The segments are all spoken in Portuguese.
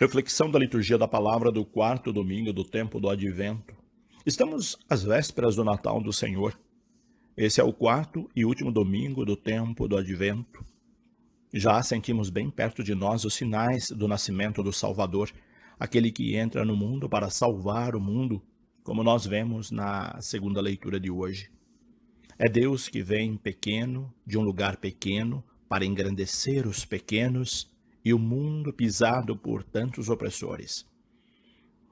Reflexão da liturgia da palavra do quarto domingo do tempo do Advento. Estamos às vésperas do Natal do Senhor. Esse é o quarto e último domingo do tempo do Advento. Já sentimos bem perto de nós os sinais do nascimento do Salvador, aquele que entra no mundo para salvar o mundo, como nós vemos na segunda leitura de hoje. É Deus que vem pequeno, de um lugar pequeno, para engrandecer os pequenos e o mundo pisado por tantos opressores.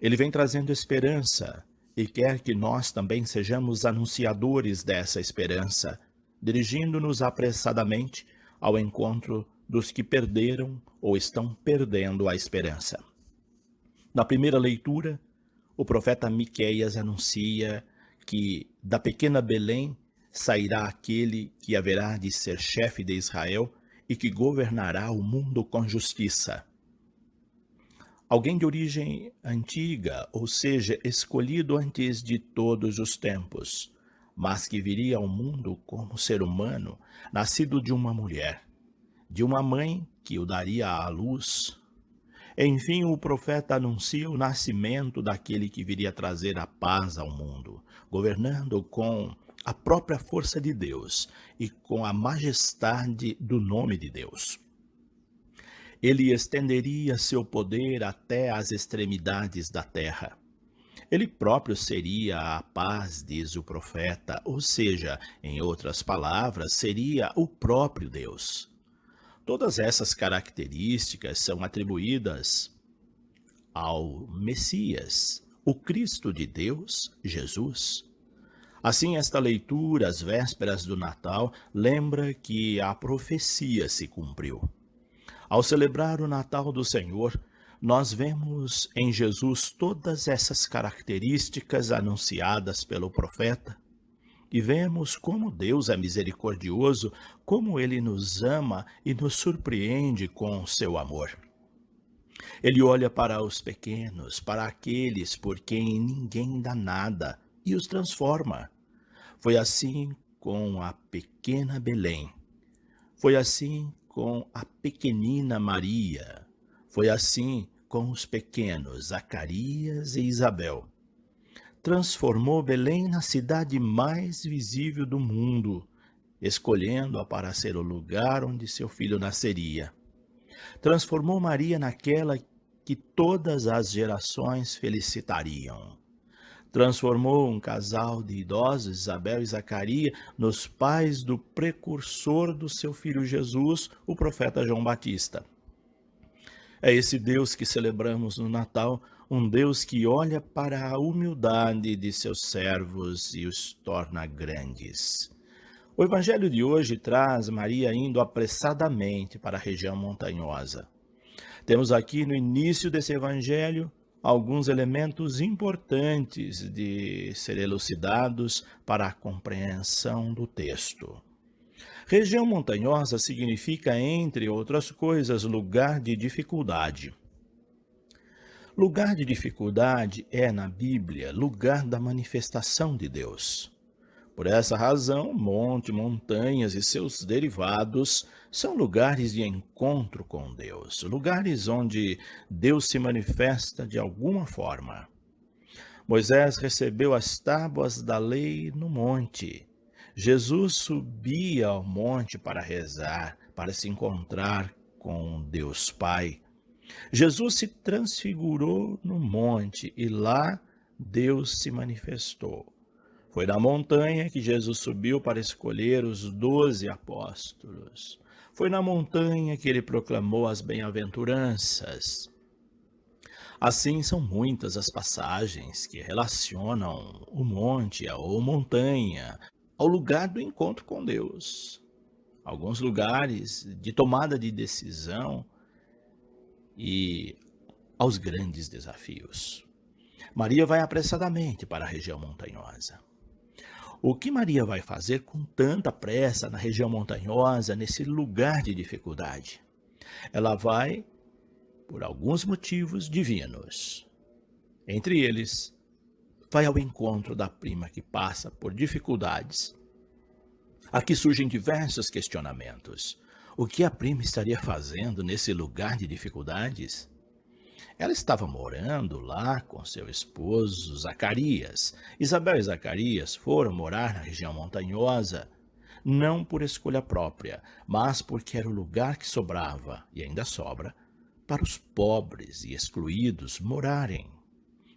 Ele vem trazendo esperança e quer que nós também sejamos anunciadores dessa esperança, dirigindo-nos apressadamente ao encontro dos que perderam ou estão perdendo a esperança. Na primeira leitura, o profeta Miqueias anuncia que da pequena Belém sairá aquele que haverá de ser chefe de Israel e que governará o mundo com justiça. Alguém de origem antiga, ou seja, escolhido antes de todos os tempos, mas que viria ao mundo como ser humano, nascido de uma mulher, de uma mãe que o daria à luz. Enfim, o profeta anuncia o nascimento daquele que viria trazer a paz ao mundo, governando com a própria força de Deus e com a majestade do nome de Deus. Ele estenderia seu poder até as extremidades da terra. Ele próprio seria a paz, diz o profeta, ou seja, em outras palavras, seria o próprio Deus. Todas essas características são atribuídas ao Messias, o Cristo de Deus, Jesus. Assim, esta leitura, às vésperas do Natal, lembra que a profecia se cumpriu. Ao celebrar o Natal do Senhor, nós vemos em Jesus todas essas características anunciadas pelo profeta e vemos como Deus é misericordioso, como Ele nos ama e nos surpreende com seu amor. Ele olha para os pequenos, para aqueles por quem ninguém dá nada, e os transforma. Foi assim com a pequena Belém. Foi assim com a pequenina Maria. Foi assim com os pequenos Zacarias e Isabel. Transformou Belém na cidade mais visível do mundo, escolhendo-a para ser o lugar onde seu filho nasceria. Transformou Maria naquela que todas as gerações felicitariam. Transformou um casal de idosos, Isabel e Zacarias, nos pais do precursor do seu filho Jesus, o profeta João Batista. É esse Deus que celebramos no Natal, um Deus que olha para a humildade de seus servos e os torna grandes. O evangelho de hoje traz Maria indo apressadamente para a região montanhosa. Temos aqui no início desse evangelho alguns elementos importantes de ser elucidados para a compreensão do texto. Região montanhosa significa, entre outras coisas, lugar de dificuldade. Lugar de dificuldade é, na Bíblia, lugar da manifestação de Deus. Por essa razão, monte, montanhas e seus derivados são lugares de encontro com Deus, lugares onde Deus se manifesta de alguma forma. Moisés recebeu as tábuas da lei no monte. Jesus subia ao monte para rezar, para se encontrar com Deus Pai. Jesus se transfigurou no monte e lá Deus se manifestou. Foi na montanha que Jesus subiu para escolher os 12 apóstolos. Foi na montanha que ele proclamou as bem-aventuranças. Assim, são muitas as passagens que relacionam o monte ou montanha ao lugar do encontro com Deus. Alguns lugares de tomada de decisão e aos grandes desafios. Maria vai apressadamente para a região montanhosa. O que Maria vai fazer com tanta pressa na região montanhosa, nesse lugar de dificuldade? Ela vai por alguns motivos divinos. Entre eles, vai ao encontro da prima que passa por dificuldades. Aqui surgem diversos questionamentos. O que a prima estaria fazendo nesse lugar de dificuldades? Ela estava morando lá com seu esposo Zacarias. Isabel e Zacarias foram morar na região montanhosa, não por escolha própria, mas porque era o lugar que sobrava, e ainda sobra, para os pobres e excluídos morarem.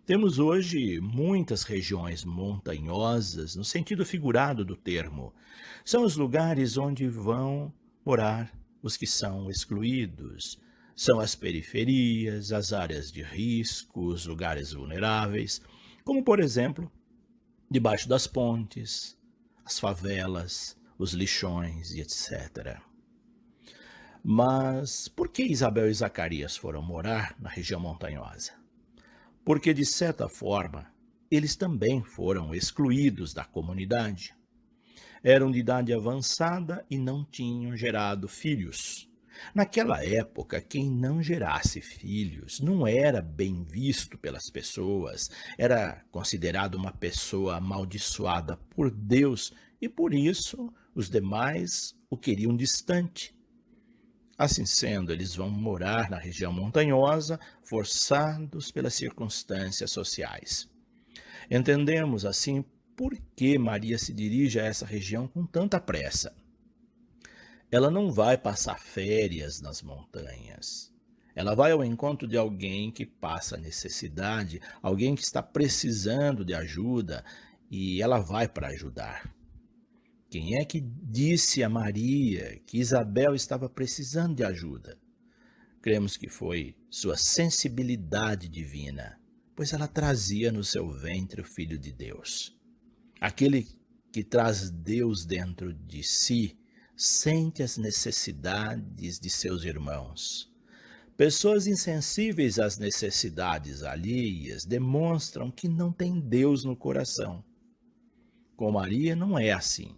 Temos hoje muitas regiões montanhosas, no sentido figurado do termo. São os lugares onde vão morar os que são excluídos. São as periferias, as áreas de risco, os lugares vulneráveis, como, por exemplo, debaixo das pontes, as favelas, os lixões e etc. Mas por que Isabel e Zacarias foram morar na região montanhosa? Porque, de certa forma, eles também foram excluídos da comunidade. Eram de idade avançada e não tinham gerado filhos. Naquela época, quem não gerasse filhos não era bem visto pelas pessoas, era considerado uma pessoa amaldiçoada por Deus e por isso os demais o queriam distante. Assim sendo, eles vão morar na região montanhosa, forçados pelas circunstâncias sociais. Entendemos, assim, por que Maria se dirige a essa região com tanta pressa. Ela não vai passar férias nas montanhas. Ela vai ao encontro de alguém que passa necessidade, alguém que está precisando de ajuda, e ela vai para ajudar. Quem é que disse a Maria que Isabel estava precisando de ajuda? Cremos que foi sua sensibilidade divina, pois ela trazia no seu ventre o Filho de Deus. Aquele que traz Deus dentro de si sente as necessidades de seus irmãos. Pessoas insensíveis às necessidades alheias demonstram que não têm Deus no coração. Com Maria não é assim.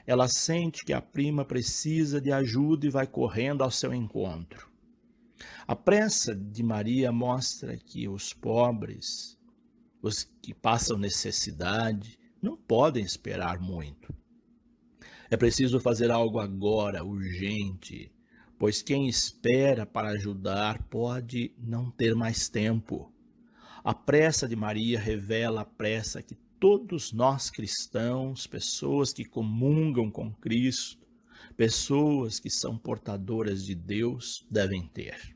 Ela sente que a prima precisa de ajuda e vai correndo ao seu encontro. A pressa de Maria mostra que os pobres, os que passam necessidade, não podem esperar muito. É preciso fazer algo agora, urgente, pois quem espera para ajudar pode não ter mais tempo. A pressa de Maria revela a pressa que todos nós cristãos, pessoas que comungam com Cristo, pessoas que são portadoras de Deus, devem ter.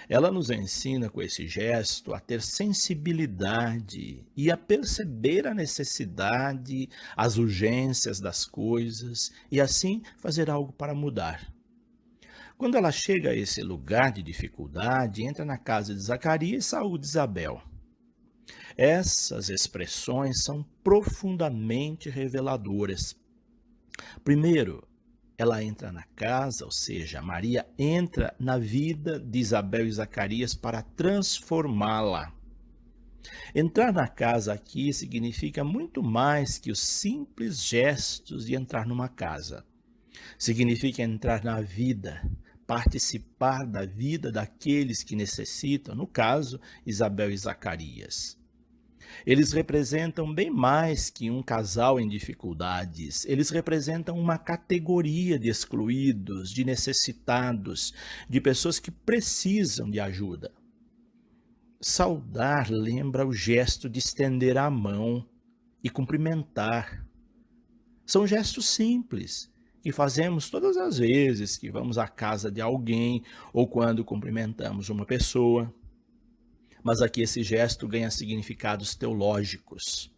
Ela nos ensina com esse gesto a ter sensibilidade e a perceber a necessidade, as urgências das coisas e assim fazer algo para mudar. Quando ela chega a esse lugar de dificuldade, entra na casa de Zacarias e saúde Isabel. Essas expressões são profundamente reveladoras. Primeiro, ela entra na casa, ou seja, Maria entra na vida de Isabel e Zacarias para transformá-la. Entrar na casa aqui significa muito mais que os simples gestos de entrar numa casa. Significa entrar na vida, participar da vida daqueles que necessitam, no caso, Isabel e Zacarias. Eles representam bem mais que um casal em dificuldades. Eles representam uma categoria de excluídos, de necessitados, de pessoas que precisam de ajuda. Saudar lembra o gesto de estender a mão e cumprimentar. São gestos simples que fazemos todas as vezes que vamos à casa de alguém ou quando cumprimentamos uma pessoa. Mas aqui esse gesto ganha significados teológicos.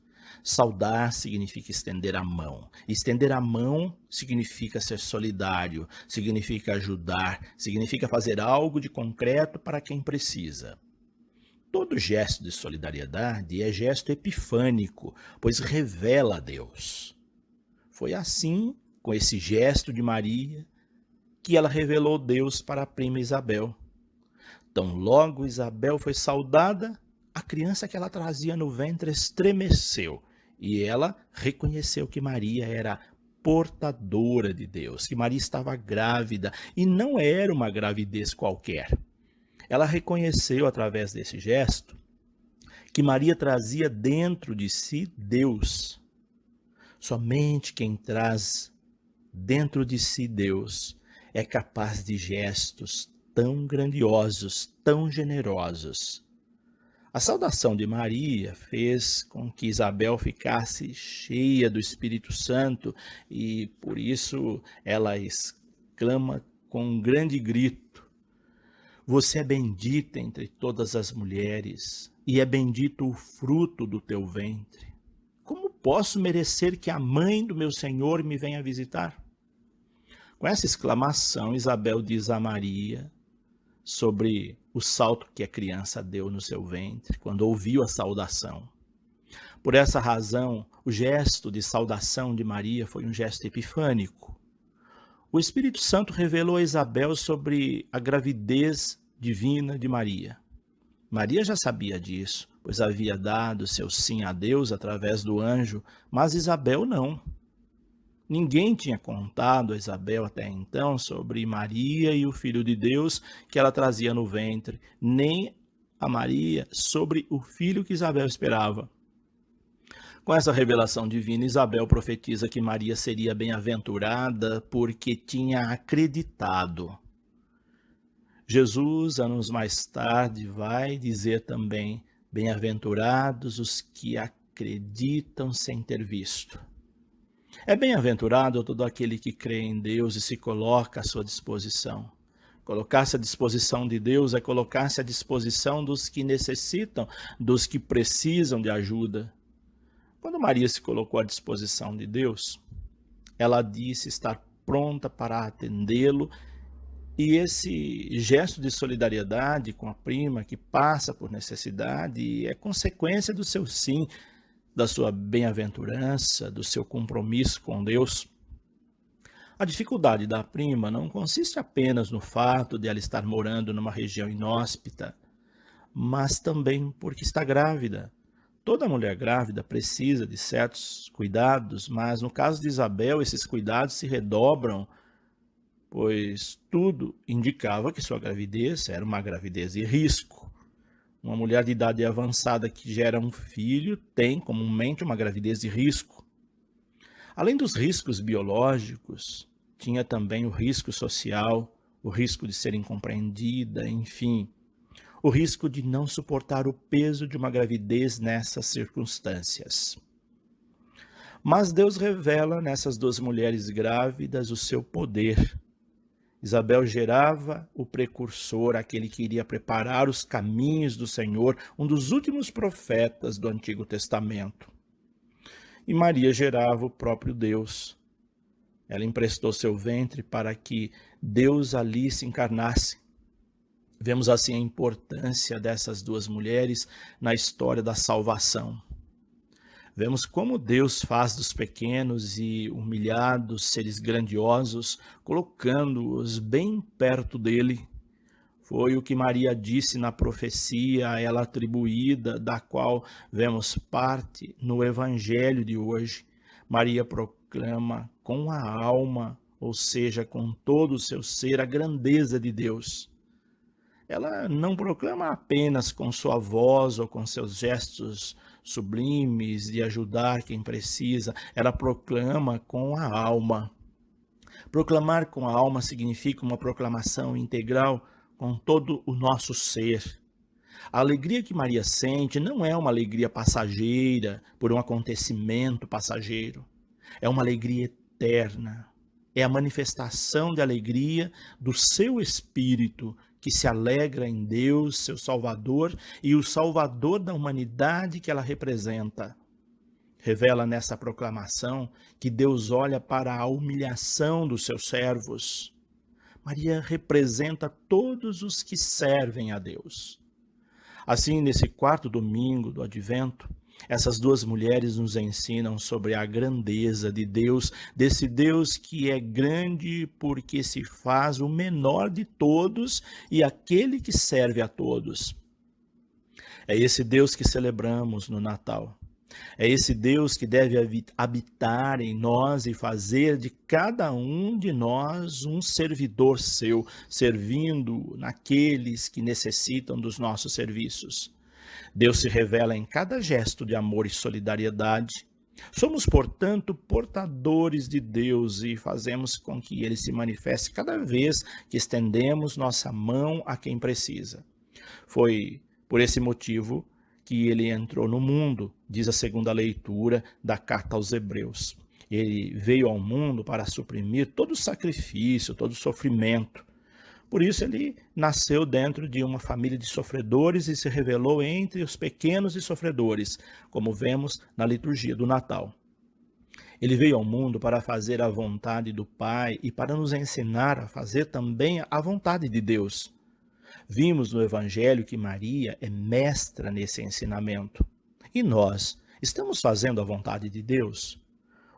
Saudar significa estender a mão. Estender a mão significa ser solidário, significa ajudar, significa fazer algo de concreto para quem precisa. Todo gesto de solidariedade é gesto epifânico, pois revela a Deus. Foi assim, com esse gesto de Maria, que ela revelou Deus para a prima Isabel. Tão logo Isabel foi saudada, a criança que ela trazia no ventre estremeceu e ela reconheceu que Maria era portadora de Deus, que Maria estava grávida e não era uma gravidez qualquer. Ela reconheceu através desse gesto que Maria trazia dentro de si Deus. Somente quem traz dentro de si Deus é capaz de gestos tão grandiosos, tão generosos. A saudação de Maria fez com que Isabel ficasse cheia do Espírito Santo e, por isso, ela exclama com um grande grito: Você é bendita entre todas as mulheres, e é bendito o fruto do teu ventre. Como posso merecer que a mãe do meu Senhor me venha visitar? Com essa exclamação, Isabel diz a Maria sobre o salto que a criança deu no seu ventre, quando ouviu a saudação. Por essa razão, o gesto de saudação de Maria foi um gesto epifânico. O Espírito Santo revelou a Isabel sobre a gravidez divina de Maria. Maria já sabia disso, pois havia dado seu sim a Deus através do anjo, mas Isabel não. Ninguém tinha contado a Isabel até então sobre Maria e o Filho de Deus que ela trazia no ventre, nem a Maria sobre o filho que Isabel esperava. Com essa revelação divina, Isabel profetiza que Maria seria bem-aventurada porque tinha acreditado. Jesus, anos mais tarde, vai dizer também: bem-aventurados os que acreditam sem ter visto. É bem-aventurado todo aquele que crê em Deus e se coloca à sua disposição. Colocar-se à disposição de Deus é colocar-se à disposição dos que necessitam, dos que precisam de ajuda. Quando Maria se colocou à disposição de Deus, ela disse estar pronta para atendê-lo, e esse gesto de solidariedade com a prima que passa por necessidade é consequência do seu sim, da sua bem-aventurança, do seu compromisso com Deus. A dificuldade da prima não consiste apenas no fato de ela estar morando numa região inóspita, mas também porque está grávida. Toda mulher grávida precisa de certos cuidados, mas no caso de Isabel, esses cuidados se redobram, pois tudo indicava que sua gravidez era uma gravidez de risco. Uma mulher de idade avançada que gera um filho tem comumente uma gravidez de risco. Além dos riscos biológicos, tinha também o risco social, o risco de ser incompreendida, enfim, o risco de não suportar o peso de uma gravidez nessas circunstâncias. Mas Deus revela nessas duas mulheres grávidas o seu poder. Isabel gerava o precursor, aquele que iria preparar os caminhos do Senhor, um dos últimos profetas do Antigo Testamento. E Maria gerava o próprio Deus. Ela emprestou seu ventre para que Deus ali se encarnasse. Vemos assim a importância dessas duas mulheres na história da salvação. Vemos como Deus faz dos pequenos e humilhados seres grandiosos, colocando-os bem perto dele. Foi o que Maria disse na profecia a ela atribuída, da qual vemos parte no Evangelho de hoje. Maria proclama com a alma, ou seja, com todo o seu ser, a grandeza de Deus. Ela não proclama apenas com sua voz ou com seus gestos sublimes de ajudar quem precisa, ela proclama com a alma. Proclamar com a alma significa uma proclamação integral com todo o nosso ser. A alegria que Maria sente não é uma alegria passageira por um acontecimento passageiro. É uma alegria eterna. É a manifestação de alegria do seu espírito que se alegra em Deus, seu Salvador, e o Salvador da humanidade que ela representa. Revela nessa proclamação que Deus olha para a humilhação dos seus servos. Maria representa todos os que servem a Deus. Assim, nesse quarto domingo do Advento, essas duas mulheres nos ensinam sobre a grandeza de Deus, desse Deus que é grande porque se faz o menor de todos e aquele que serve a todos. É esse Deus que celebramos no Natal. É esse Deus que deve habitar em nós e fazer de cada um de nós um servidor seu, servindo naqueles que necessitam dos nossos serviços. Deus se revela em cada gesto de amor e solidariedade, Somos, portanto, portadores de Deus e fazemos com que ele se manifeste cada vez que estendemos nossa mão a quem precisa. Foi por esse motivo que ele entrou no mundo, diz a segunda leitura da carta aos Hebreus. Ele veio ao mundo para suprimir todo o sacrifício, todo o sofrimento. Por isso ele nasceu dentro de uma família de sofredores e se revelou entre os pequenos e sofredores, como vemos na liturgia do Natal. Ele veio ao mundo para fazer a vontade do Pai e para nos ensinar a fazer também a vontade de Deus. Vimos no Evangelho que Maria é mestra nesse ensinamento. E nós, estamos fazendo a vontade de Deus?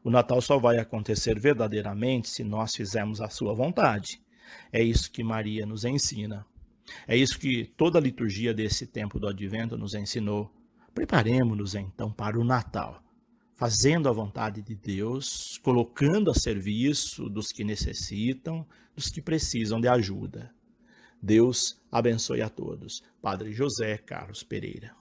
O Natal só vai acontecer verdadeiramente se nós fizermos a sua vontade. É isso que Maria nos ensina. É isso que toda a liturgia desse tempo do Advento nos ensinou. Preparemo-nos então para o Natal, fazendo a vontade de Deus, colocando a serviço dos que necessitam, dos que precisam de ajuda. Deus abençoe a todos. Padre José Carlos Pereira.